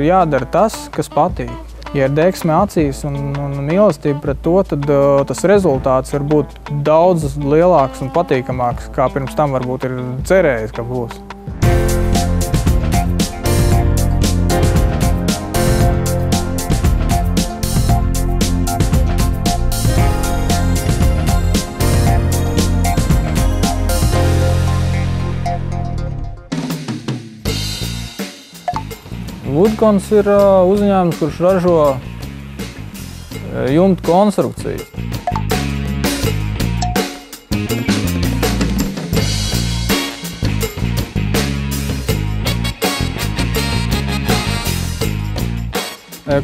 jādara tas, kas patīk. Ja ir deksme acīs un mīlestība pret to, tad tas rezultāts var būt daudz lielāks un patīkamāks, kā pirms tam varbūt ir cerējis, ka būs. Woodcons ir uzņēmums, kurš ražo jumtu konstrukcijas.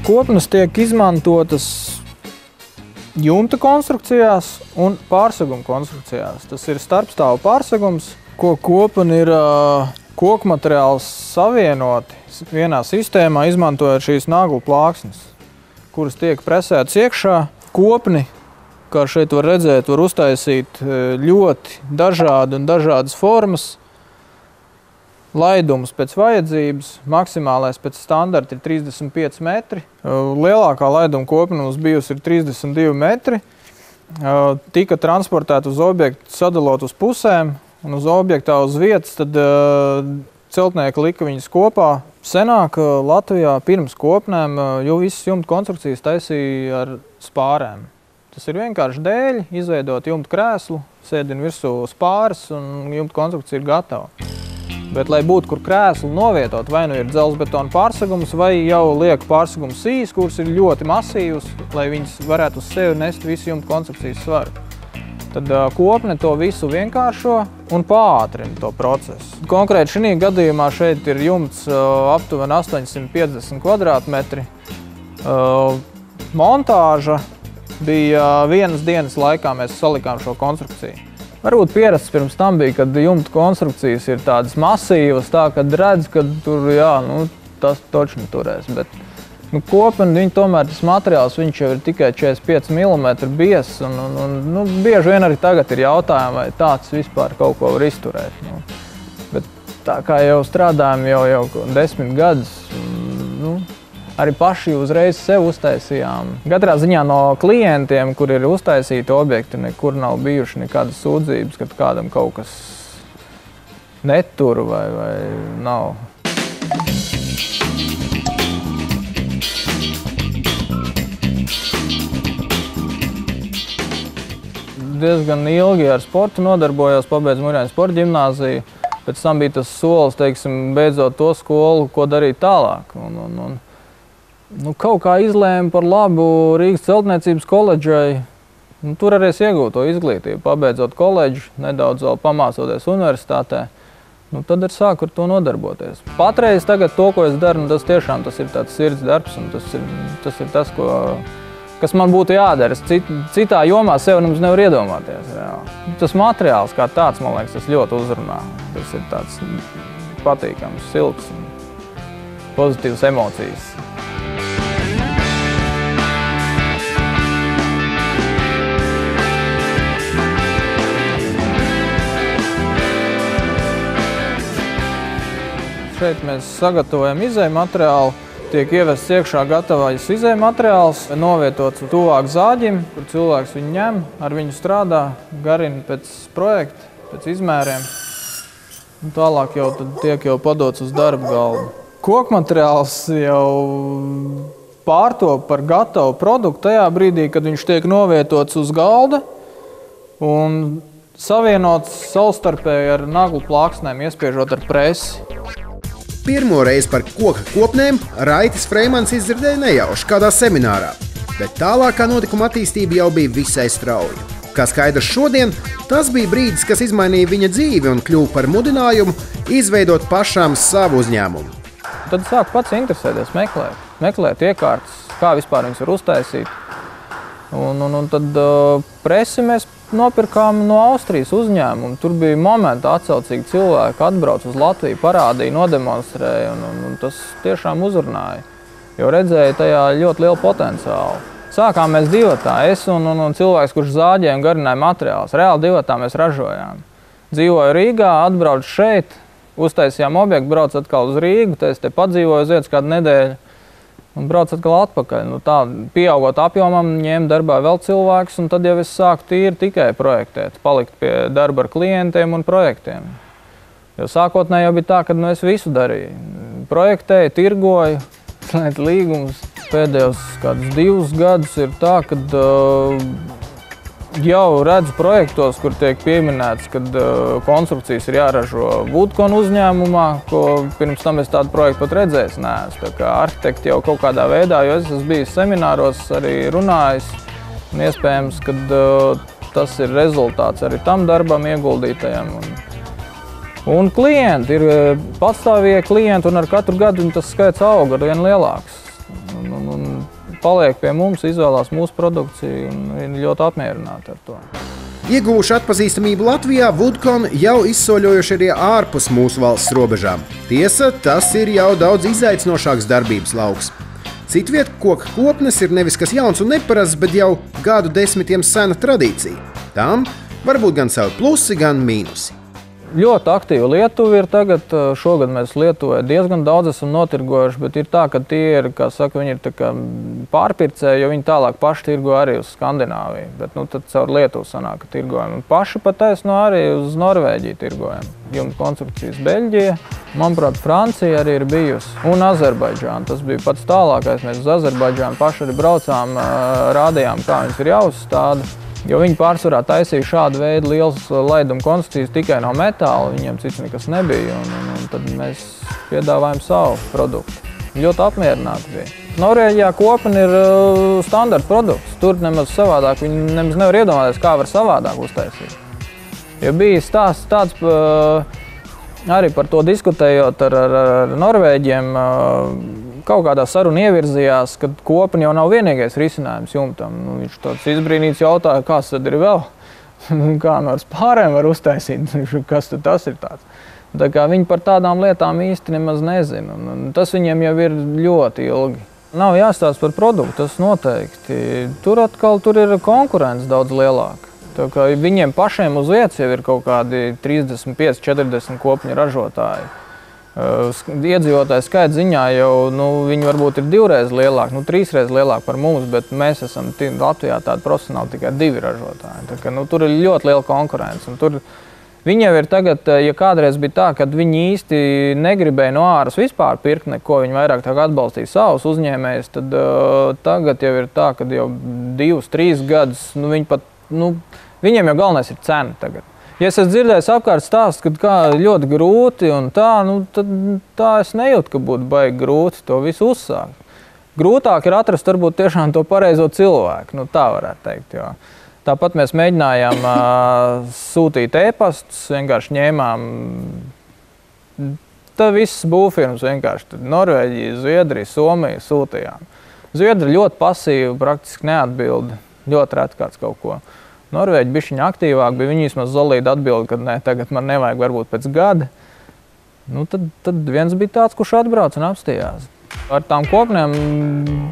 Kopnes tiek izmantotas jumta konstrukcijās un pārseguma konstrukcijās. Tas ir starpstāvu pārsegums, ko kopni ir koku materiāls savienoti vienā sistēmā, izmantojot šīs naglu plāksnes, kuras tiek presētas iekšā. Kopni, kā šeit var redzēt, var uztaisīt ļoti dažādas formas, laidumus pēc vajadzības. Maksimālais pēc standarta ir 35 metri. Lielākā laiduma kopne mums bijusi ir 32 metri. Tika transportēta uz objektu sadalot uz pusēm, un uz objektā uz vietas tad celtnieki lika viņas kopā. Senāk Latvijā pirms kopnēm jau visas jumta konstrukcijas taisīja ar spārēm. Tas ir vienkārši dēļi, izveidot jumta krēslu, sēdina virsū spāres un jumta konstrukcija ir gatava. Bet, lai būtu kur krēslu novietot, vai nu ir dzelzbetona pārsegums, vai jau liek pārsegums sijas, kuras ir ļoti masīvas, lai viņas varētu uz sevi nest visu jumta konstrukcijas svaru. Tad kopne to visu vienkāršo un pātrina to procesu. Konkrēti šī gadījumā šeit ir jumts aptuveni 850 kvadrātmetri. Montāža bija vienas dienas laikā, mēs salikām šo konstrukciju. Varbūt pierasts pirms tam bija, kad jumta konstrukcijas ir tādas masīvas, tā, kad redz, ka tur, tas točni turēs. Bet kopni, tomēr tas materiāls, viņš jau ir tikai 45 mm biezs, un bieži vien arī tagad ir jautājumi, vai tāds vispār kaut ko var izturēt. Bet tā kā jau strādājam jau 10 gadus, arī paši uzreiz sev uztaisījām. Katrā ziņā no klientiem, kur ir uztaisīti objekti, nekur nav bijuši nekādas sūdzības, kad kādam kaut kas netur vai nav. Diezgan ilgi ar sportu nodarbojos, pabeidzu Murjāņu sporta ģimnāziju. Pēc tam bija tas solis, beidzot to skolu, ko darīt tālāk. Kaut kā izlēmu par labu Rīgas celtniecības koledžai. Tur arī es iegūtu to izglītību, pabeidzot koledžu, nedaudz vēl pamācoties universitātē. Tad arī sāku ar to nodarboties. Patreiz tagad to, ko es daru, tas tiešām ir tāds sirds darbs, un tas ir tas, kas man būtu jādara. Citā jomā sev nemaz nevar iedomāties. Tas materiāls kā tāds, man liekas, tas ļoti uzrunā. Tas ir tāds patīkams, silts un pozitīvas emocijas. Šeit mēs sagatavojam izēju materiālu. Tiek ievests iekšā gatavais izēju materiāls, novietots tuvāk zāģim, kur cilvēks viņu ņem, ar viņu strādā, garina pēc projekta, pēc izmēriem. Un tālāk jau tiek padots uz darba galdu. Kokmateriāls jau pārtop par gatavu produktu tajā brīdī, kad viņš tiek novietots uz galda un savienots savstarpēji ar naglu plāksnēm, iespiežot ar presi. Pirmo reizi par koka kopnēm Raitis Freimans izdzirdēja nejauši kādā seminārā, bet tālākā notikuma attīstība jau bija visai strauja. Kā skaidrs šodien, tas bija brīdis, kas izmainīja viņa dzīvi un kļuva par mudinājumu izveidot pašām savu uzņēmumu. Tad sāku pats interesēties, meklēt iekārtas, kā vispār viņas var uztaisīt. Un tad presi mēs nopirkām no Austrijas uzņēmumu. Tur bija momentā atsaucīgi cilvēki, atbrauc uz Latviju, parādīja, nodemonstrēja, un tas tiešām uzrunāja. Jo redzēja tajā ļoti lielu potenciālu. Sākām mēs divatā, es un cilvēks, kurš zāģēja un garināja materiālus. Reāli divatā mēs ražojām. Dzīvoju Rīgā, atbraucu šeit, uztaisījām objektu, braucu atkal uz Rīgu, es te padzīvoju uz vietas kādu nedēļu. un brauc atkal atpakaļ. Nu, tā, pieaugot apjomam, ņēma darbā vēl cilvēkus, un tad jau es sāku tikai projektēt, palikt pie darba ar klientiem un projektiem. Jo sākotnēji jau bija tā, ka es visu darīju. Projektēju, tirgoju, slēdzu līgumus. Pēdējos kādus 2 gadus ir tā, ka jau redzu projektos, kur tiek pieminēts, ka konstrukcijas ir jāražo Woodcon uzņēmumā, ko pirms tam es tādu projektu pat redzējis neesmu. Tā kā arhitekti jau kaut kādā veidā, jo es esmu bijis semināros, arī runājis, un iespējams, ka tas ir rezultāts arī tam darbam ieguldītajam. Un klienti ir patstāvīgie klienti, un ar katru gadu tas skaits aug ar vien lielāks. Un paliek pie mums, izvēlās mūsu produkciju un ir ļoti apmierināti ar to. Ieguvuši atpazīstamību Latvijā, Woodcon jau izsoļojuši arī ārpus mūsu valsts robežām. Tiesa, tas ir jau daudz izaicinošāks darbības lauks. Citviet koka kopnes ir nevis kas jauns un neparasts, bet jau gadu desmitiem sena tradīcija. Tām var būt gan savi plusi, gan mīnusi. Ļoti aktīva Lietuva ir tagad. Šogad mēs Lietuvai diezgan daudz esam notirgojuši, bet ir tā, ka tie ir, kā saka, viņi ir tā kā pārpircēji, jo viņi tālāk paši tirgo arī uz Skandināviju. Bet tad caur Lietuvu sanāk, ka tirgojam. Un paši pataisno arī uz Norvēģiju tirgojam. Jumta konstrukcijas Beļģija, manuprāt, Francija arī ir bijusi. Un Azerbaidžāna. Tas bija pats tālākais. Mēs uz Azerbaidžānu paši arī braucām, rādījām, kā viņas ir jāuzstāda. Jo viņi pārsvarā taisīja šādu veidu liels laiduma konstrukcijas tikai no metāla, viņiem cits nekas nebija, un tad mēs piedāvājam savu produktu. Ļoti apmierināti bija. Norvēģijā kopena ir standarta produkts, tur nemaz savādāk, viņi nemaz nevar iedomāties, kā var savādāk uztaisīt. Jo bija stāsts tāds, arī par to diskutējot ar Norvēģiem, kaut kādā saruna ievirzījās, ka kopena jau nav vienīgais risinājums jumtam. Viņš tāds izbrīnīts jautāja, kas tad ir vēl, kā no pārējiem var uztaisīt, kas tad tas ir tāds. Tā kā viņi par tādām lietām īsti nemaz nezina, un tas viņiem jau ir ļoti ilgi. Nav jāstāsta par produktu, tas noteikti. Tur ir konkurence daudz lielāka. Tā kā viņiem pašiem uz vietas jau ir kaut kādi 35, 40 kopņu ražotāji. Iedzīvotāju skaita ziņā jau viņi varbūt ir 2 reizes lielāki, 3 reizes lielāki par mums, bet mēs esam Latvijā tādi profesionāli tikai 2 ražotāji. Tā kā, tur ir ļoti liela konkurence. Viņi jau ir tagad, ja kādreiz bija tā, kad viņi īsti negribēja no āras vispār pirkt neko, viņi vairāk atbalstīja savus uzņēmējus, tad tagad jau ir tā, ka jau 2, 3 gadus, viņiem jau galvenais ir cena tagad. Ja es esmu dzirdējis apkārt stāstu, ka ļoti grūti un tad tā es nejūtu, ka būtu baigi grūti to visu uzsākt. Grūtāk ir atrast varbūt tiešām to pareizo cilvēku, tā varētu teikt. Jo. Tāpat mēs mēģinājām sūtīt e-pastus, vienkārši ņēmām, tad visas būvfirmas vienkārši Norvēģija, Zviedrija, Somija sūtījām. Zviedri ļoti pasīvi, praktiski neatbildi, ļoti reti kāds kaut ko. Norvēģi bišķiņi aktīvāk bija, viņi vismaz solīdi atbildi, ka nē, tagad man nevajag varbūt pēc gada. Tad viens bija tāds, kurš atbrauc un apstījās. Ar tām kopnēm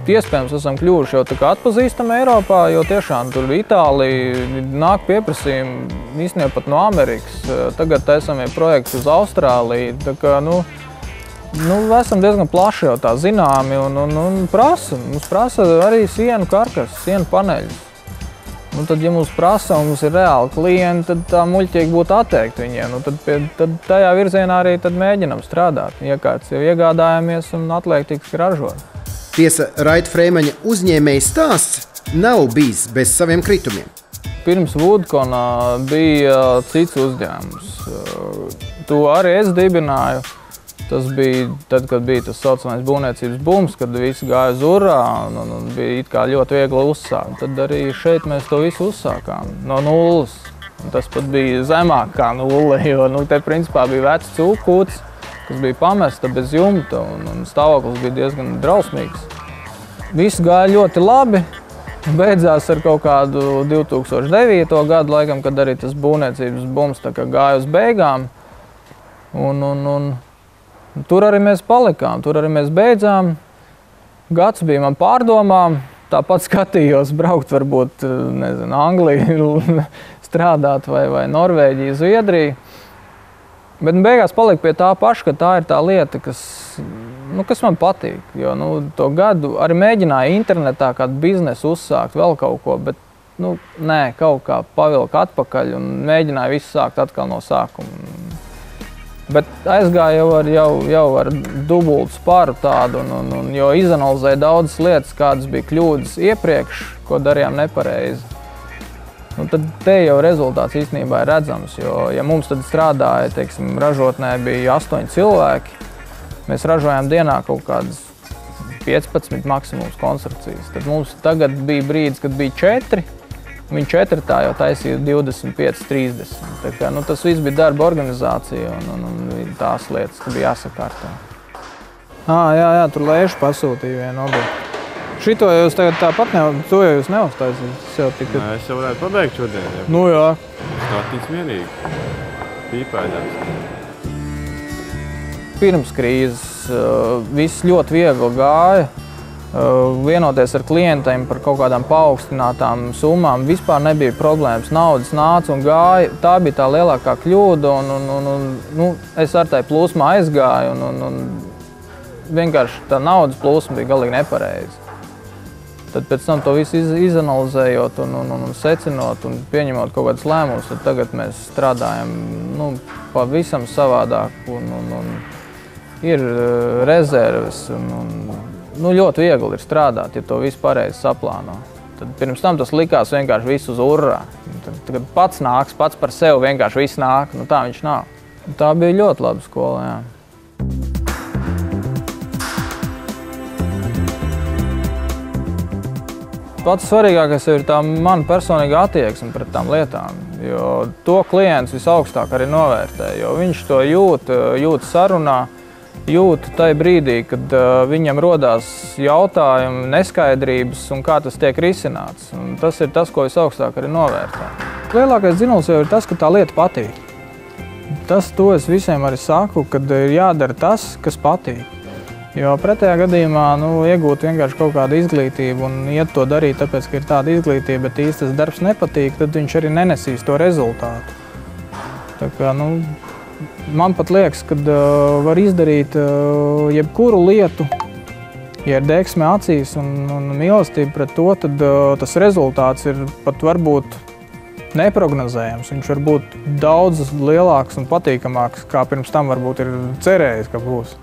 iespējams esam kļuvuši jau tā kā atpazīstami Eiropā, jo tiešām tur Itālija nāk pieprasījumi īstenībā pat no Amerikas. Tagad taisam projekti uz Austrāliju, tā kā, esam diezgan plaši jau tā zināmi un prasa. Mums prasa arī sienu karkas, sienu paneļus. Tad, ja mums prasa un mums ir reāli klienti, tad tā muļķīgi būtu atteikt viņiem. Tad tajā virzienā arī mēģinam strādāt. Ja kāds jau iegādājamies un atliek tiks ražot. Tiesa, Raita Freimaņa uzņēmēja stāsts nav bijis bez saviem kritumiem. Pirms Woodcona bija cits uzņēmums. To arī es dibināju. Tas bija tad, kad bija tas saucamais būvniecības bums, kad visi gāja uz urā un bija it kā ļoti viegli uzsākt. Tad arī šeit mēs to visu uzsākām no nulles. Un tas pat bija zemāk kā nulle, jo te principā bija vecs cūkūts, kas bija pamesta bez jumta un stāvoklis bija diezgan drausmīgs. Viss gāja ļoti labi. Beidzās ar kaut kādu 2009. Gadu, laikam, kad arī tas būvniecības bums tā kā gāja uz beigām. Tur arī mēs palikām, tur arī mēs beidzām. Gads bija man pārdomām, tāpat skatījos braukt varbūt, Angliju strādāt vai Norvēģiju, Zviedriju. Bet beigās palika pie tā paša, ka tā ir tā lieta, kas kas man patīk. Jo to gadu arī mēģināju internetā kādu biznesu uzsākt, vēl kaut ko, bet nē, kaut kā pavilku atpakaļ un mēģināju visu sākt atkal no sākuma. Bet aizgāju jau ar dubultu spāru tādu, jo izanalizēju daudzas lietas, kādas bija kļūdas iepriekš, ko darījām nepareizi. Tad te jau rezultāts īstenībā ir redzams, jo ja mums tad strādāja, teiksim, ražotnē bija 8 cilvēki, mēs ražojām dienā kaut kādas 15 maksimums konstrukcijas. Tad mums tagad bija brīdis, kad bija 4, viņi 4 jau taisīja 25, 30. Tā kā, tas viss bija darba organizācija un tās lietas, ka bija jāsakārtā. Jā, tur Lēšu pasūtīja vienu objektu. Šito jūs tagad tāpat to jūs neuztaisīt? Nē, es jau varētu pabeigt šodien. Jā. Tā tic mierīgi. Pīpēdams. Pirms krīzes viss ļoti viegli gāja. Vienoties ar klientiem par kaut kādām paaugstinātām summām vispār nebija problēmas. Naudas nāca un gāja. Tā bija tā lielākā kļūda un es ar tai plūsmā aizgāju un vienkārši tā naudas plūsma bija galīgi nepareiza. Tad pēc tam to visu izanalizējot un secinot un pieņemot kaut kādus lēmumus, tad tagad mēs strādājam pavisam savādāk un ir rezerves un ļoti viegli ir strādāt, ja to visu pareizi saplāno. Tad pirms tam tas likās vienkārši visu uz urrā. Tad pats nāks, pats par sevi vienkārši viss nāk, tā viņš nav. Tā bija ļoti laba skola, jā. Pats svarīgākais ir tā mana personīga attieksme pret tām lietām, jo to klients visaugstāk arī novērtē, jo viņš to jūt sarunā, jūt tajā brīdī, kad viņam rodās jautājumi, neskaidrības un kā tas tiek risināts. Un tas ir tas, ko visaugstāk arī novērtē. Lielākais dzinums jau ir tas, ka tā lieta patīk. To es visiem arī saku, kad ir jādara tas, kas patīk. Jo pretējā gadījumā iegūt vienkārši kaut kādu izglītību un iet to darīt, tāpēc, ka ir tāda izglītība, bet īsti tas darbs nepatīk, tad viņš arī nenesīs to rezultātu. Tā kā, man pat liekas, ka var izdarīt jebkuru lietu, ja ir deksme acīs un mīlestība pret to, tad tas rezultāts ir pat varbūt neprognozējams. Viņš var būt daudz lielāks un patīkamāks, kā pirms tam varbūt ir cerējis, ka būs.